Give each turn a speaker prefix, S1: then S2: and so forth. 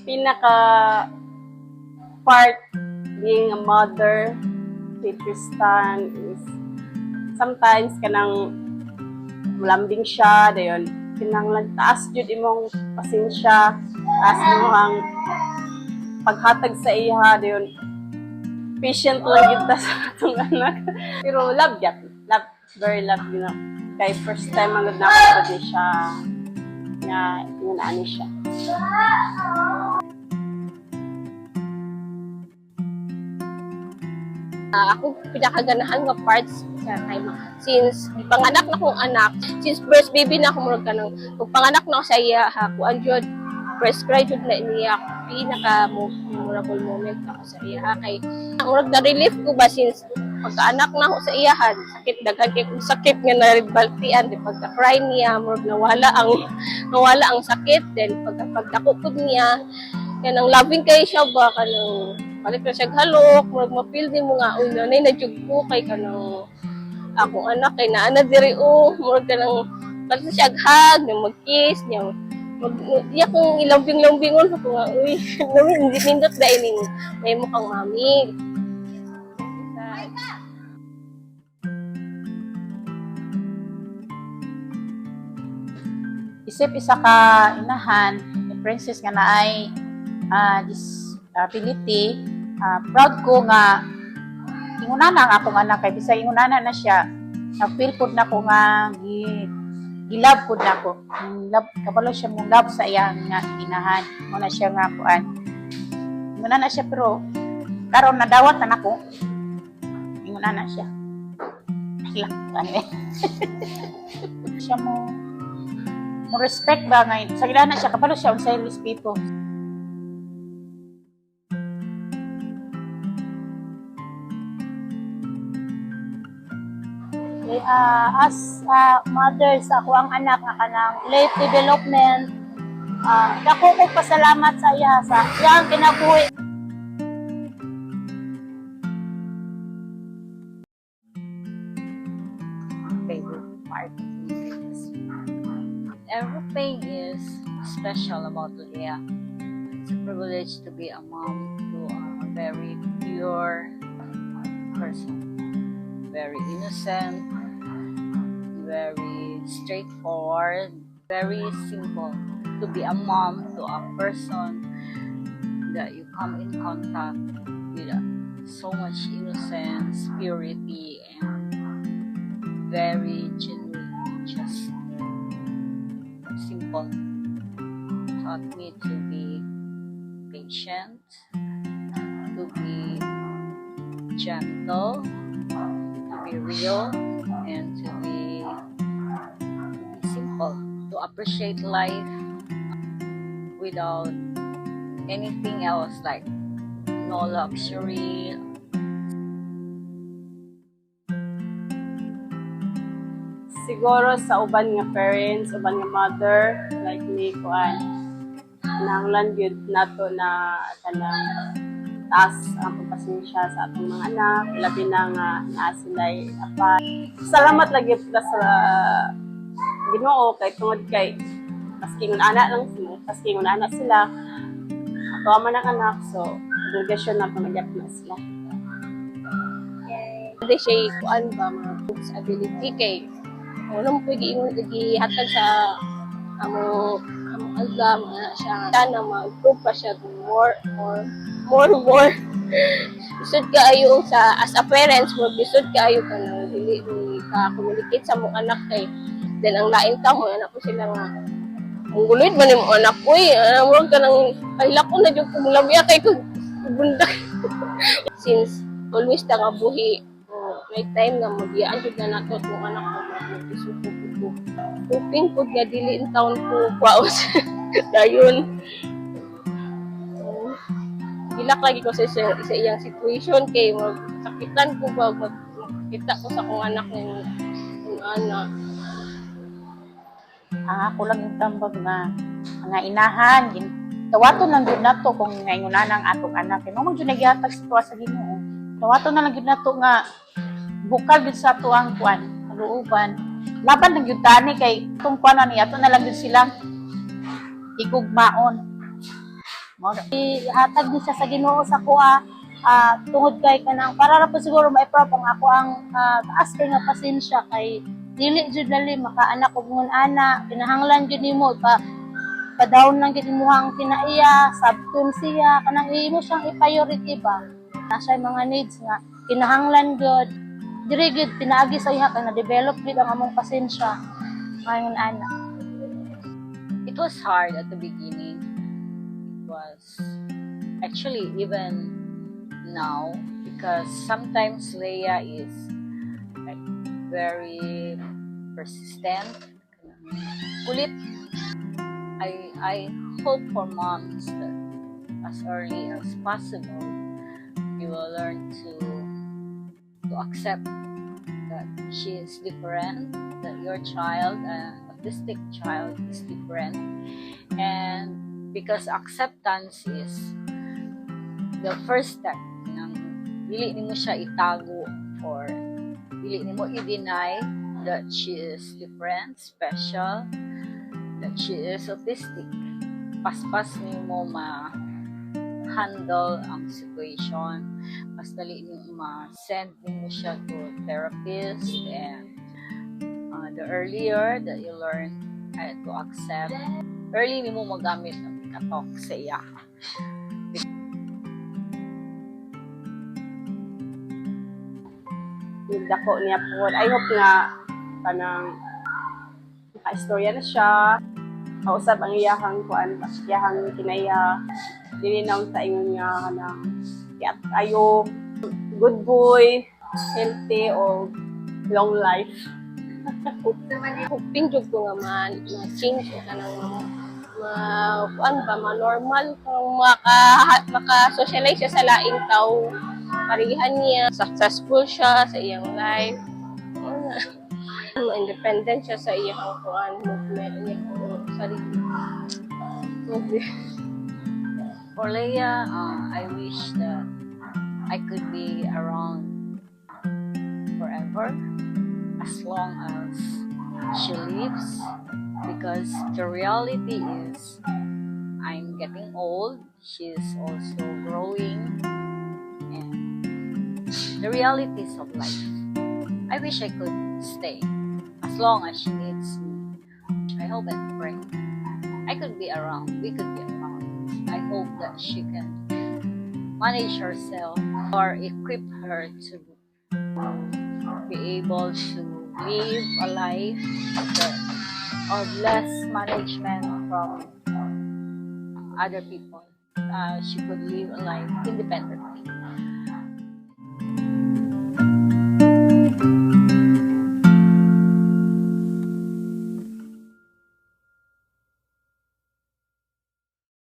S1: pinaka part being a mother si Tristan is sometimes kanang malambing siya dayon kinahanglan taas jud imong pasensya, taas imong paghatag sa iya dayon patient lang yun ta sa atong anak. Pero love yat, love, very love yun. Kay first time ang nagnakapag ni siya nga yun ani siya.
S2: Ako pinakaganahan nga parts sa time since panganak na kong anak, since first baby na ako murag ka nang panganak na ako sa iya ha kuan jud prescribed jud na niya pinaka memorable moment ako sa iya ha kay murag na relief ko ba since pagkaanak na ako sa iyahan sakit daghan kay kung sakit nga nabaltian di pagka cry niya murag nawala ang sakit then pagdako pud niya kanang loving kay siya ba kanang balik na siya halok, murag ma-feel din mo nga, uy, nanay na jug ko kay kanang akong anak, kay naana diri murag kanang balik na siya hug, mag-kiss, niya, iya kong ilambing-lambingon ko nga, uy, hindi nindot dahil may mukhang mami.
S3: Isip isa ka inahan, ni Princess nga naay disability, proud ko nga ingunana nga akong anak kay bisag ingunana na siya na-feel pod nako nga gilove pod nako love kabalo siya mong love sa iyang nga inahan mo na siya nga kuan ingunana siya pero karon nadawat na nako ingunana siya lang ano siya mo respect ba nga sa gilana siya kabalo siya unsay respeto.
S4: As mother sa ako ang anak nga kanang late development, dako ko pasalamat sa iya sa iyang kinabuhi.
S5: Favorite part is everything is special about Leah. It's a privilege to be a mom to a very pure person, very innocent, very straightforward, very simple. To be a mom to a person that you come in contact with so much innocence, purity, and very genuine, just simple. Taught me to be patient, to be gentle, to be real, and to be simple, to appreciate life without anything else, like no luxury.
S1: Siguro sa uban nga parents, uban nga mother, like me kuan nanglan gyud nato na kanang taas ang pagpasensya sa atong mga anak, labi na nga naa sila'y apa. Salamat lagi ta sa Ginoo kay tungod kay maski ngunana lang sila, maski ngunana sila ato man ang anak, so obligasyon na panagyap na sila.
S2: Hindi siya kuan ba mga disability kay walang pwede ihatag sa among azam siya sana ma-improve pa siya more bisod kaayo sa as a parents mo bisod kaayo ka nang dili ka communicate sa mong anak kay then ang lain ka mo anak ko sila nga mungguloy man yung anak ko mo ka nang pahilak ko na jud ko mulabya kay ko bundak since always ta nga buhi may time nga magyaan jud na nato kung anak ko magisuko ko hoping pud nga dili in town ko kwaos dayon hilak lagi ko sa iyang situation kay magsakitan ko ba magkita ko sa kong anak ng anak.
S3: Ako lang yung tambag nga inahan tawaton lang gyud nato kung ngayon ang atong anak kay mo gyud nagyatag sa tuwa sa Ginoo tawaton na lang gyud nato nga bukal gyud sa tuang kuan kaluuban laban lang gyud tani kay tong kuan ni ato na lang gyud silang igugmaon Mo
S4: Ihatag ni siya sa Ginoo sa kuha tungod kay kanang para ra po siguro ma-prove ang ako ang taas kay nga pasensya kay dili jud dali makaanak og ngun ana kinahanglan jud nimo pa-down lang gid imuhang kinaiya sabton siya kanang imo siyang i-priority ba nasa mga needs nga kinahanglan jud diri gid pinaagi sa iha kay na-develop gid ang among pasensya ngayon ana.
S5: It was hard at the beginning. It was actually even now because sometimes Leia is like very persistent, kulit. I hope for moms that as early as possible you will learn to accept that she is different, that your child, autistic child, is different, and because acceptance is the first step ng dili nimo siya itago or dili nimo i-deny that she is different, special, that she is autistic. Paspas nimo ma-handle ang situation. Mas dali nimo ma-send nimo siya to therapist, and the earlier that you learn to accept, early nimo magamit ang katok sa iya.
S1: Dako niya po. I hope nga kanang naka-istorya na siya. Kausap ang iyahang kuan, iyahang kinaya. Dili na sa ingon nga kanang kiyat kayo, good boy, healthy o long life.
S2: Hoping jud ko nga ma-change ka nang kuan ba ma-normal kung maka-socialize siya sa laing tao. Parihan niya, successful siya sa iyang life. Independent siya sa iyang kuan movement niya kung sarili.
S5: For Leia, I wish that I could be around forever as long as she lives, because the reality is I'm getting old, she's also growing, and the realities of life. I wish I could stay as long as she needs me. I hope and pray I could be around, we could be around. I hope that she can manage herself or equip her to be able to live a life of less management from other people. She could live a life independently.